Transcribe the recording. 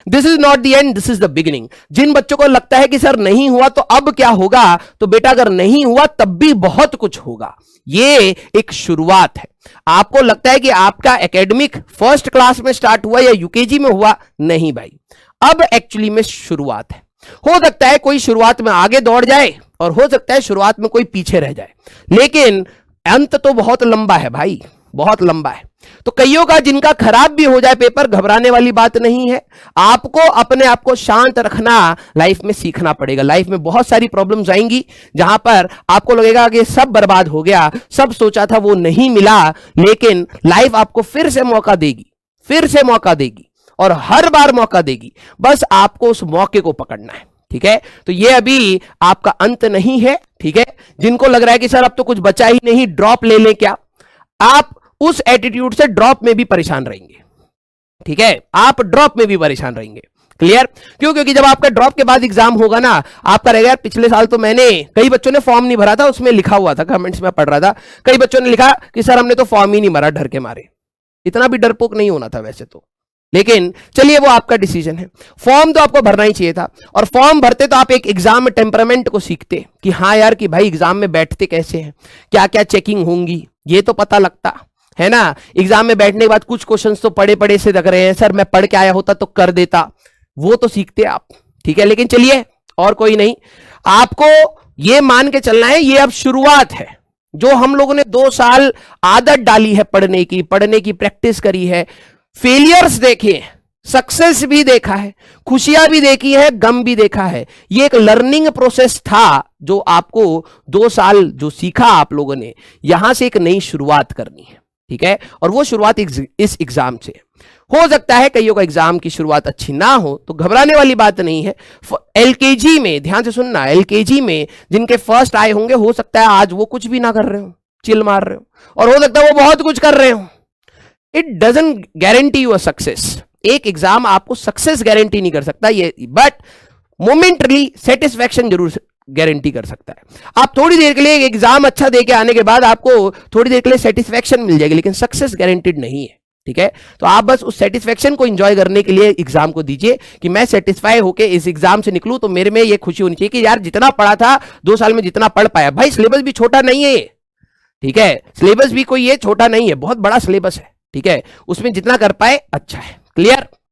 This is not the end, this is the beginning. जिन बच्चों को लगता है कि सर नहीं हुआ तो अब क्या होगा, तो बेटा अगर नहीं हुआ तब भी बहुत कुछ होगा। ये एक शुरुआत है। आपको लगता है कि आपका एकेडमिक फर्स्ट क्लास में स्टार्ट हुआ या यूकेजी में हुआ, नहीं भाई, अब एक्चुअली में शुरुआत है। हो सकता है कोई शुरुआत में आगे दौड़ जाए और हो सकता है शुरुआत में कोई पीछे रह जाए, लेकिन अंत तो बहुत लंबा है भाई, बहुत लंबा है। तो कईयों का जिनका खराब भी हो जाए पेपर, घबराने वाली बात नहीं है। आपको अपने आप को शांत रखना लाइफ में सीखना पड़ेगा। लाइफ में बहुत सारी प्रॉब्लम्स आएंगी जहां पर आपको लगेगा कि सब बर्बाद हो गया, सब सोचा था वो नहीं मिला, लेकिन लाइफ आपको फिर से मौका देगी, फिर से मौका देगी और हर बार मौका देगी। बस आपको उस मौके को पकड़ना है, ठीक है। तो ये अभी आपका अंत नहीं है, ठीक है। जिनको लग रहा है कि सर अब तो कुछ बचा ही नहीं, ड्रॉप ले लें क्या, आप उस एटीट्यूड से ड्रॉप में भी परेशान रहेंगे, ठीक है। आप ड्रॉप में भी परेशान रहेंगे, क्लियर। क्यों? क्योंकि जब आपका ड्रॉप के बाद एग्जाम होगा ना, आपका रहेगा यार पिछले साल तो मैंने, कई बच्चों ने फॉर्म नहीं भरा था, उसमें लिखा हुआ था, कमेंट्स में पढ़ रहा था, कई बच्चों ने लिखा कि सर हमने तो फॉर्म ही नहीं भरा डर के मारे। इतना भी डरपोक नहीं होना था वैसे तो, लेकिन चलिए वो आपका डिसीजन है। फॉर्म तो आपको भरना ही चाहिए था, और फॉर्म भरते तो आप एक एग्जाम में टेम्परामेंट को सीखते कि हाँ यार कि भाई एग्जाम में बैठते कैसे हैं, क्या क्या चेकिंग होंगी, ये तो पता लगता है ना। एग्जाम में बैठने के बाद कुछ क्वेश्चंस तो पढ़े पढ़े से लग रहे हैं, सर मैं पढ़ के आया होता तो कर देता, वो तो सीखते आप, ठीक है। लेकिन चलिए और कोई नहीं, आपको ये मान के चलना है ये अब शुरुआत है। जो हम लोगों ने 2 साल आदत डाली है पढ़ने की प्रैक्टिस करी है, फेलियर्स देखे, सक्सेस भी देखा है, खुशियां भी देखी है, गम भी देखा है, ये एक लर्निंग प्रोसेस था जो आपको 2 साल जो सीखा आप लोगों ने, यहां से एक नई शुरुआत करनी है, ठीक है। और वो शुरुआत इस एग्जाम से हो सकता है। कईयों का एग्जाम की शुरुआत अच्छी ना हो तो घबराने वाली बात नहीं है। एलकेजी में ध्यान से सुनना, एलकेजी में जिनके फर्स्ट आए होंगे, हो सकता है आज वो कुछ भी ना कर रहे हो, चिल मार रहे हो, और हो सकता है वो बहुत कुछ कर रहे हो। It doesn't guarantee you a success. एक एग्जाम आपको सक्सेस गारंटी नहीं कर सकता ये, बट मोमेंटरी सेटिस्फैक्शन जरूर गारंटी कर सकता है। आप थोड़ी देर के लिए एग्जाम अच्छा दे के आने के बाद आपको थोड़ी देर के लिए सेटिस्फैक्शन मिल जाएगी, लेकिन सक्सेस गारंटीड नहीं है, ठीक है। तो आप बस उस सेटिस्फैक्शन को एंजॉय करने के लिए एग्जाम को दीजिए कि मैं सेटिस्फाई होकर इस एग्जाम से निकलूं, तो मेरे में ये खुशी होनी चाहिए कि यार जितना पढ़ा था 2 साल में, जितना पढ़ पाया। भाई सिलेबस भी छोटा नहीं है, ठीक है, सिलेबस भी कोई ये छोटा नहीं है, बहुत बड़ा सिलेबस है, ठीक है। उसमें जितना कर पाए अच्छा है, क्लियर।